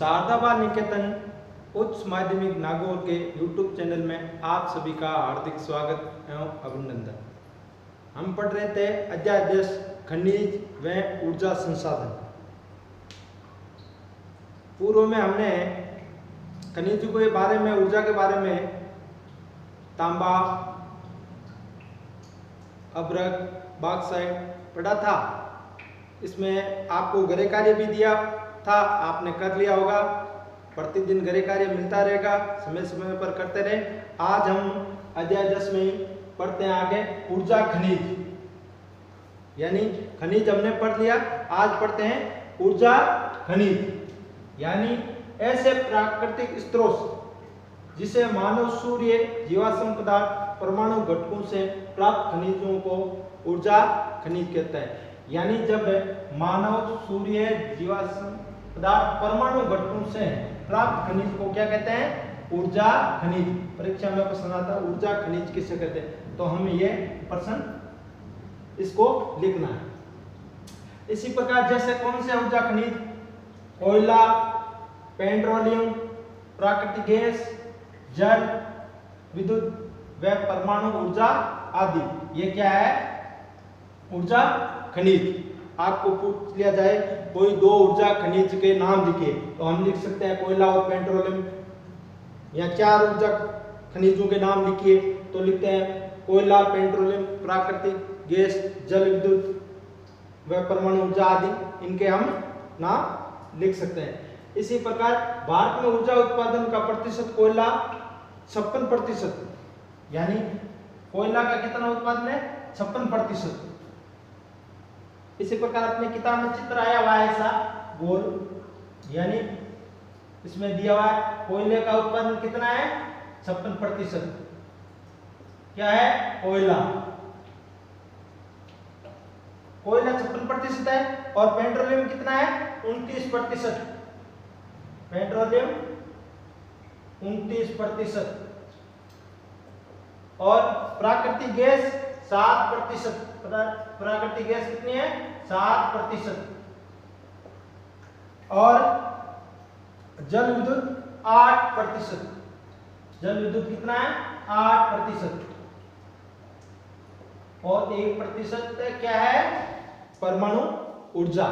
शारदा बाल निकेतन उच्च माध्यमिक नागौर के YouTube चैनल में आप सभी का हार्दिक स्वागत एवं अभिनंदन। हम पढ़ रहे थे अध्याय 10 खनिज व ऊर्जा संसाधन। पूर्व में हमने खनिज के बारे में, ऊर्जा के बारे में तांबा, अभ्रक, बॉक्साइट पढ़ा था। इसमें आपको गृह कार्य भी दिया था, आपने कर लिया होगा। प्रतिदिन गृह कार्य मिलता रहेगा, समय समय पर करते रहे। आज हम अध्याय 10 में पढ़ते हैं आगे ऊर्जा खनिज, यानी खनिज हमने पढ़ लिया। आज पढ़ते हैं ऊर्जा खनिज, यानी ऐसे प्राकृतिक स्रोत जिसे मानव, सूर्य, जीवाश्म पदार्थ, परमाणु घटकों से प्राप्त खनिजों को ऊर्जा खनिज कहते हैं। यानी जब मानव, सूर्य, जीवाश्म पदार्थ, परमाणु घटकों से प्राप्त खनिज को क्या कहते हैं? ऊर्जा खनिज। परीक्षा में प्रश्न आता है ऊर्जा खनिज किसे कहते हैं, तो हमें ये प्रश्न इसको लिखना है। इसी प्रकार जैसे कौन से ऊर्जा खनिज? कोयला, पेट्रोलियम, प्राकृतिक गैस, जल, विद्युत व परमाणु ऊर्जा आदि, ये क्या है? ऊर्जा खनिज। आपको पूछ लिया जाए कोई दो ऊर्जा खनिज के नाम लिखे, तो हम लिख सकते हैं कोयला और पेट्रोलियम। या चार ऊर्जा खनिजों के नाम लिखिए, तो लिखते हैं कोयला, पेट्रोलियम, प्राकृतिक गैस, जल, विद्युत व परमाणु ऊर्जा आदि। इनके हम नाम लिख सकते हैं। इसी प्रकार भारत में ऊर्जा उत्पादन का प्रतिशत कोयला 56%, यानी कोयला का कितना उत्पादन है? 56%। इसी प्रकार अपनी किताब में चित्र आया हुआ है ऐसा गोल, यानी इसमें दिया हुआ है कोयले का उत्पादन कितना है? 56%। क्या है? कोयला। कोयला 56% है। और पेट्रोलियम कितना है? 29%। पेट्रोलियम 29%। और प्राकृतिक गैस 7%। प्राकृतिक गैस कितनी है? 7%। और जल विद्युत 8%। जल विद्युत कितना है? 8%। और 1% क्या है? परमाणु ऊर्जा।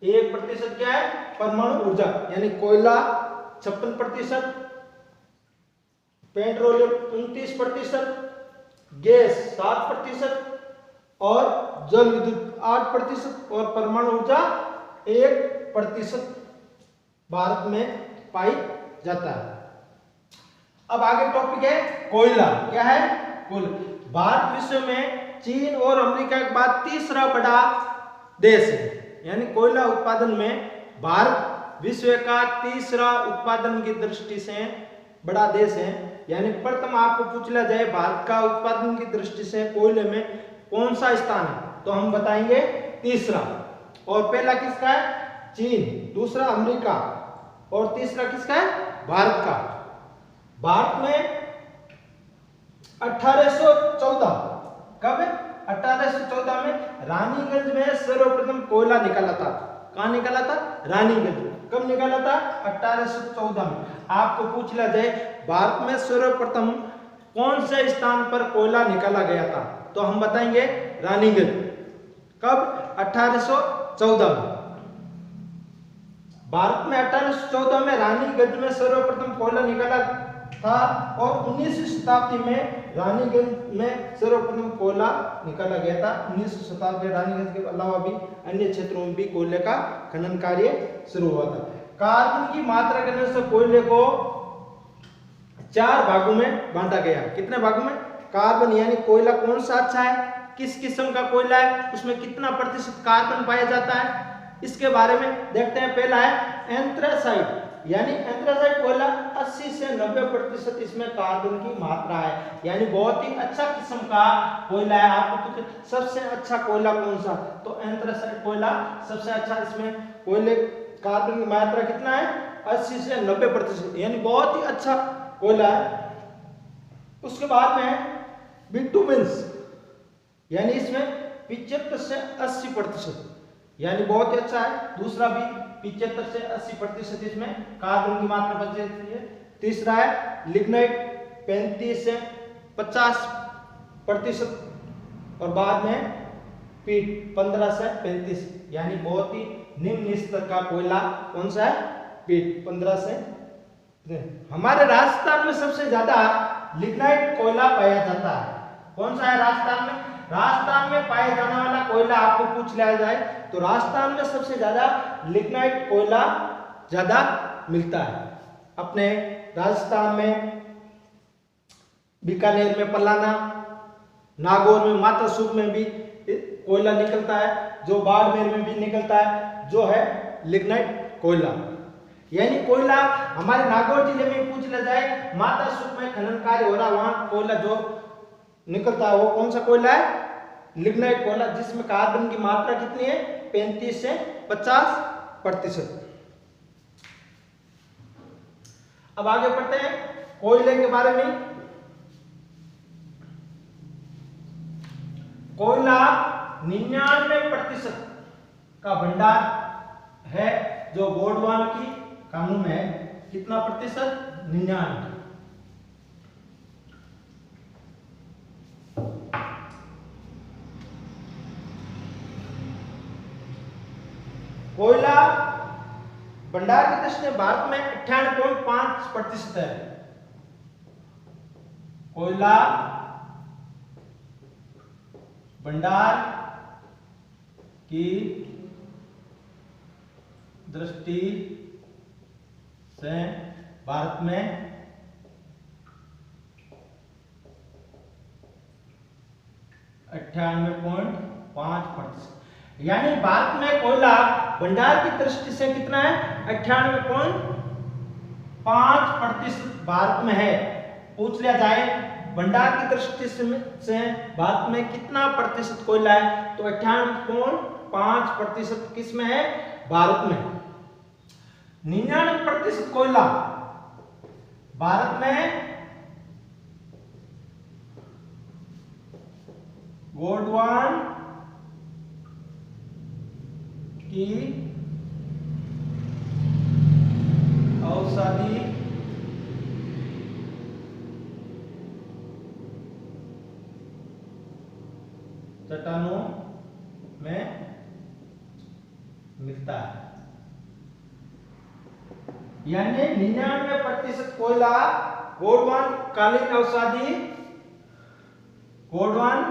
1% क्या है? परमाणु ऊर्जा। यानी कोयला 56%, पेट्रोलियम 29%, गैस 7% और जल विद्युत 8% और परमाणु ऊर्जा 1% भारत में पाई जाता है। अब आगे टॉपिक है कोयला। क्या है? कोयला। भारत विश्व में चीन और अमेरिका के बाद तीसरा बड़ा देश है। यानी कोयला उत्पादन में भारत विश्व का तीसरा उत्पादन की दृष्टि से बड़ा देश है। यानी प्रथम आपको पूछ लिया जाए भारत का उत्पादन की दृष्टि से कोयले में कौन सा स्थान है, तो हम बताएंगे तीसरा। और पहला किसका है? चीन, दूसरा अमेरिका और तीसरा किसका है? भारत का। भारत में 1814, कब? 1814 में रानीगंज में सर्वप्रथम कोयला निकाला था। कहाँ निकाला था? रानीगंज। कब निकाला था? 1814 में। आपको पूछ लिया जाए भारत में सर्वप्रथम कौन से स्थान पर कोयला निकाला गया था, तो हम बताएंगे रानीगंज। कब? 1814 में। भारत में 1814 में रानीगंज में सर्वप्रथम कोयला निकाला था। और 19वीं शताब्दी में रानीगंज में सर्वप्रथम कोयला निकाला गया था। 19वीं शताब्दी में रानीगंज के अलावा भी अन्य क्षेत्रों में भी कोयले का खनन कार्य शुरू हुआ था। कार्बन की मात्रा के अनुसार कोयले को 4 भागों में बांटा गया। कितने भागों में? कार्बन, यानी कोयला कौन सा अच्छा है, किस किस्म का कोयला है, उसमें कितना प्रतिशत कार्बन पाया जाता है, इसके बारे में देखते हैं। पहला है एंथ्रासाइट, यानी एंथ्रासाइट कोयला 80 से 90% इसमें कार्बन की मात्रा है। यानी बहुत ही अच्छा किस्म का कोयला है। आपको कुछ सबसे अच्छा कोयला कौन सा, तो एंथ्रासाइट कोयला सबसे अच्छा। इसमें कोयले कार्बन की मात्रा कितना है? 80 से 90%, यानी बहुत ही अच्छा कोयला है। उसके बाद में बिटुमेन्स, यानी इसमें 75 से 80%, यानी बहुत ही अच्छा है। दूसरा भी 75 से 80% इसमें कार्बन की मात्रा बच जाती है। तीसरा है लिग्नाइट 35 से 50% और बाद में पीट 15 से 35, यानी बहुत ही निम्न स्तर का कोयला कौन सा है? पीट 15 से। हमारे राजस्थान में सबसे ज्यादा लिग्नाइट कोयला पाया जाता है। कौन सा है राजस्थान में? राजस्थान में पाया जाने वाला कोयला आपको पूछ लिया जाए तो राजस्थान में सबसे ज्यादा लिग्नाइट कोयला ज्यादा मिलता है। अपने राजस्थान में बीकानेर में पलाना, नागौर में मातासुर में भी कोयला निकलता है, जो बाड़मेर में भी निकलता है, जो है लिग्नाइट कोयला। यानी कोयला हमारे नागौर जिले में पूछ लिया जाए, मातासुर में खनन कार्य हो रहा, वहां कोयला जो निकलता है वो कौन सा कोयला है? लिग्नाइट कोयला, जिसमें कार्बन की मात्रा कितनी है? 35 से 50%। अब आगे बढ़ते हैं कोयले के बारे में। कोयला 99% का भंडार है जो गोंडवाना की कानून में है। कितना प्रतिशत? 99। कोयला भंडार की दृष्टि से भारत में 98.5% है। कोयला भंडार की दृष्टि से भारत में 98.5%, यानी भारत में कोयला भंडार की दृष्टि से कितना है? 98.5% भारत में है। पूछ लिया जाए भंडार की दृष्टि से भारत में कितना प्रतिशत कोयला है, तो 98.5% किस में है? भारत में। 99% कोयला भारत में गोंडवाना की औषधि चट्टानों में मिलता है। यानी 99% कोयला गोंडवाना कालीन औषधि, गोंडवाना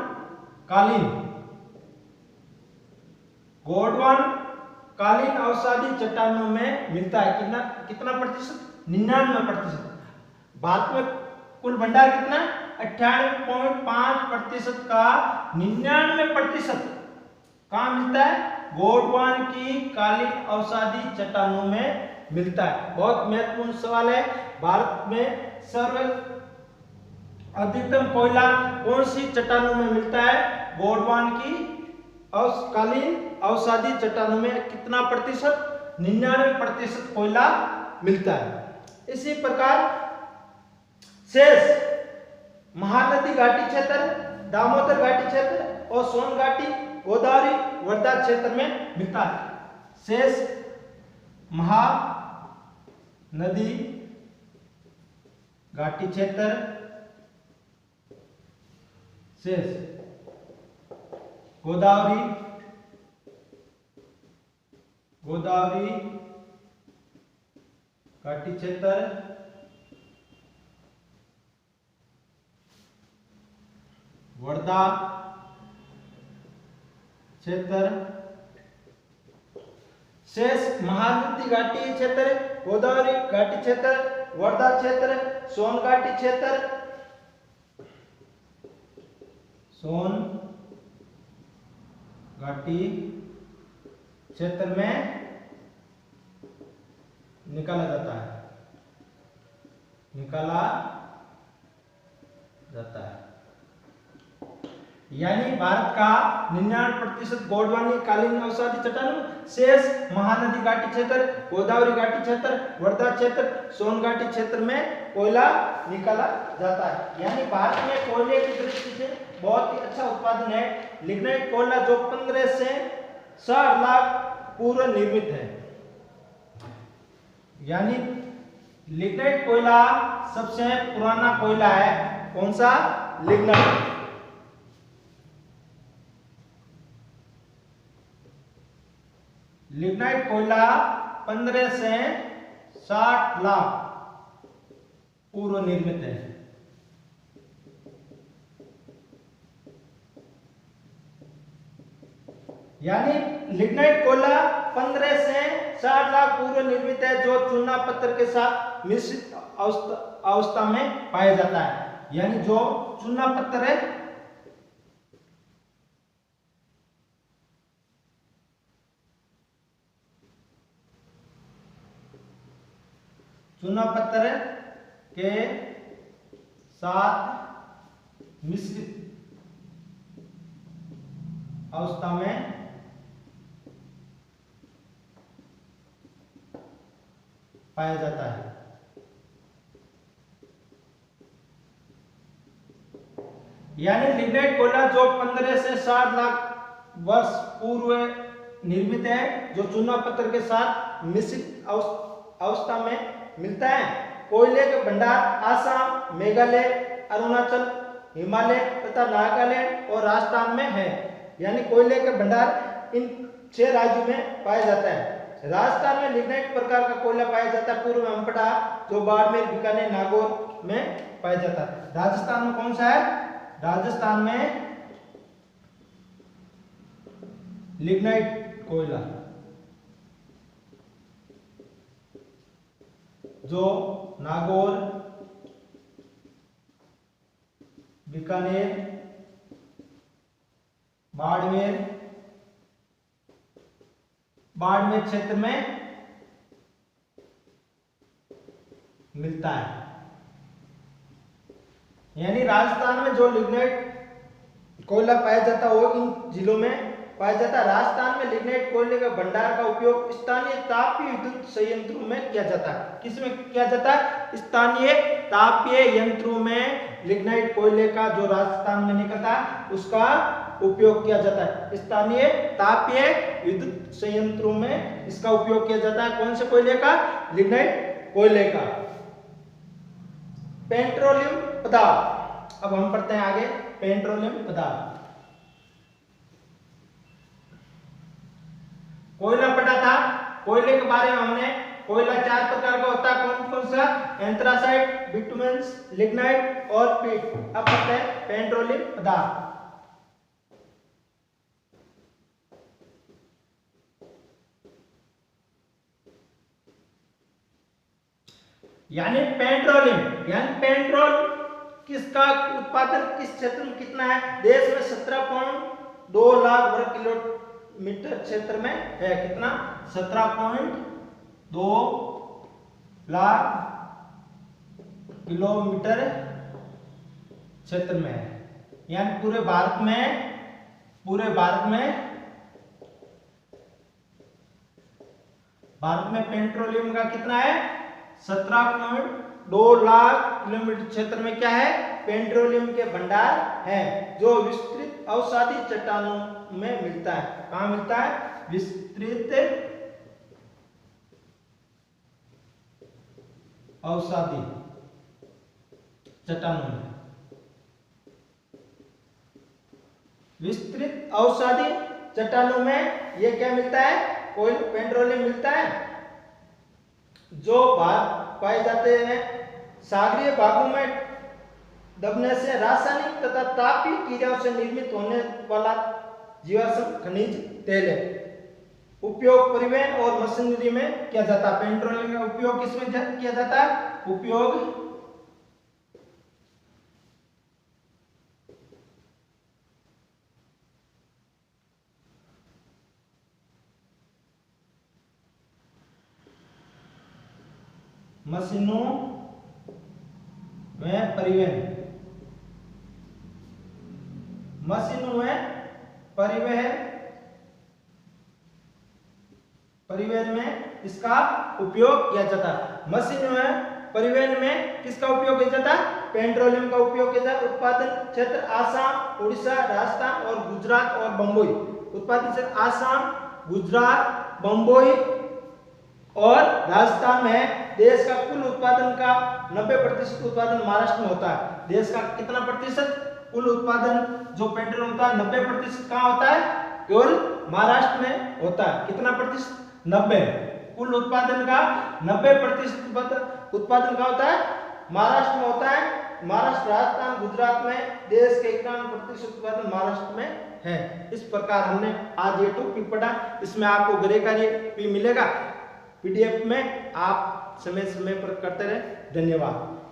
कालीन औषधि चट्टानों में मिलता है। कितना प्रतिशत? 99%। भारत में कुल भंडार कितना? 98.5% का 99% कहाँ मिलता है? गोंडवाना की कालीन औषधि चट्टानों में मिलता है। बहुत महत्वपूर्ण सवाल है। भारत में सर्व अधिकतम कोयला कौन सी चट्टानों में मिलता है? गोंडवाना की कालीन औषधि चट्टानों में कितना प्रतिशत? 99% कोयला मिलता है। इसी प्रकार शेष महानदी घाटी क्षेत्र, दामोदर घाटी क्षेत्र और सोन घाटी, गोदावरी, वर्धा क्षेत्र में मिलता है। शेष महानदी घाटी क्षेत्र, शेष गोदावरी घाटी क्षेत्र, वर्धा क्षेत्र, शेष महानदी घाटी क्षेत्र, गोदावरी घाटी क्षेत्र, वर्धा क्षेत्र, सोन घाटी क्षेत्र, सोन घाटी क्षेत्र में निकाला जाता है। यानी भारत का 99% गोंडवानी कालीन औषधि चट्टानों, शेष महानदी घाटी क्षेत्र, गोदावरी घाटी क्षेत्र, वर्धा क्षेत्र, सोन घाटी क्षेत्र में कोयला निकाला जाता है। यानी भारत में कोयले की दृष्टि से बहुत ही अच्छा उत्पादन है। लिग्नाइट कोयला जो 15 से 60 लाख पूर्व निर्मित है। यानी लिग्नाइट कोयला सबसे पुराना कोयला है। कौन सा? लिग्नाइट। लिग्नाइट कोयला 15 से 60 लाख पूर्व निर्मित है। यानी लिग्नाइट कोयला 15 से 60 लाख पूर्व निर्मित है, जो चूना पत्थर के साथ मिश्रित अवस्था में पाया जाता है। यानी जो चूना पत्थर है, चूना पत्थर के साथ मिश्रित अवस्था में पाया जाता है। यानी लिग्नाइट कोयला जो 15 से 60 लाख वर्ष पूर्व निर्मित है, जो चूना पत्थर के साथ मिश्रित अवस्था में मिलता है। कोयले के भंडार आसाम, मेघालय, अरुणाचल, हिमालय तथा नागालैंड और राजस्थान में है। यानी कोयले के भंडार इन 6 राज्यों में पाया जाता है। राजस्थान में लिग्नाइट प्रकार का कोयला पाया जाता है। पूर्व में हम पढ़ा, जो बाड़मेर, बीकानेर, नागौर में पाया जाता है। राजस्थान में कौन सा है? राजस्थान में लिग्नाइट कोयला, जो नागौर, बीकानेर, बाड़मेर क्षेत्र में मिलता है। यानी राजस्थान में जो लिग्नाइट कोयला पाया जाता है वो इन जिलों में पाया जाता है। राजस्थान में लिग्नाइट कोयले के भंडार का उपयोग स्थानीय तापीय विद्युत संयंत्रों में किया जाता है। किसमें किया जाता है? स्थानीय तापीय यंत्रों में लिग्नाइट कोयले का जो राजस्थान में निकलता है उसका उपयोग किया जाता है। स्थानीय तापीय विद्युत संयंत्रों में इसका उपयोग किया जाता है। कौन से कोयले का? लिग्नाइट कोयले का। पेट्रोलियम पदार्थ, अब हम पढ़ते हैं आगे पेट्रोलियम पदार्थ। कोयला पढ़ा था। कोयले के बारे में हमने, कोयला 4 प्रकार का होता है। कौन कौन सा? एंथ्रासाइट, बिटुमेंस, लिग्नाइट और पीट। अब पढ़ते हैं पेट्रोलियम पदार्थ। यानी पेट्रोलियम, यानी पेट्रोल किसका उत्पादन किस क्षेत्र में कितना है? देश में 17.2 लाख वर्ग किलोमीटर क्षेत्र में है। कितना? 17.2 लाख किलोमीटर क्षेत्र में है। यानी पूरे भारत में पेट्रोलियम का कितना है? 17.2 लाख किलोमीटर क्षेत्र में क्या है? पेट्रोलियम के भंडार है, जो विस्तृत अवसादी चट्टानों में मिलता है। कहां मिलता है? विस्तृत अवसादी चट्टानों में। विस्तृत अवसादी चट्टानों में ये क्या मिलता है? कोयल पेट्रोलियम मिलता है, जो पाए जाते हैं सागरीय भागों में दबने से रासायनिक तथा तापीय क्रियाओं से निर्मित होने वाला जीवाश्म खनिज तेल है। उपयोग परिवहन और मशीनरी में किया जाता है। पेट्रोलियम का उपयोग किसमें किया जाता है? उपयोग मशीनों में परिवहन, परिवहन में इसका उपयोग किया जाता है। मशीनों में परिवहन में किसका उपयोग किया जाता है? पेट्रोलियम का उपयोग किया जाता है। उत्पादन क्षेत्र आसाम, उड़ीसा, राजस्थान और गुजरात और बंबई। उत्पादन क्षेत्र आसाम, गुजरात, बंबई और राजस्थान में देश का कुल उत्पादन का 90% उत्पादन महाराष्ट्र में होता है। देश का कितना प्रतिशत कुल उत्पादन जो पेट्रोल होता है 90% कहाँ होता है? केवल महाराष्ट्र में होता है। कितना प्रतिशत? 90। कुल उत्पादन का 90% उत्पादन कहाँ होता है? महाराष्ट्र में होता है। महाराष्ट्र, राजस्थान, गुजरात में देश के 91% उत्पादन महाराष्ट्र में है। इस प्रकार हमने आज ये टॉपिक पढ़ा। इसमें आपको गृह कार्य भी मिलेगा PDF में, आप समय समय पर करते रहे। धन्यवाद।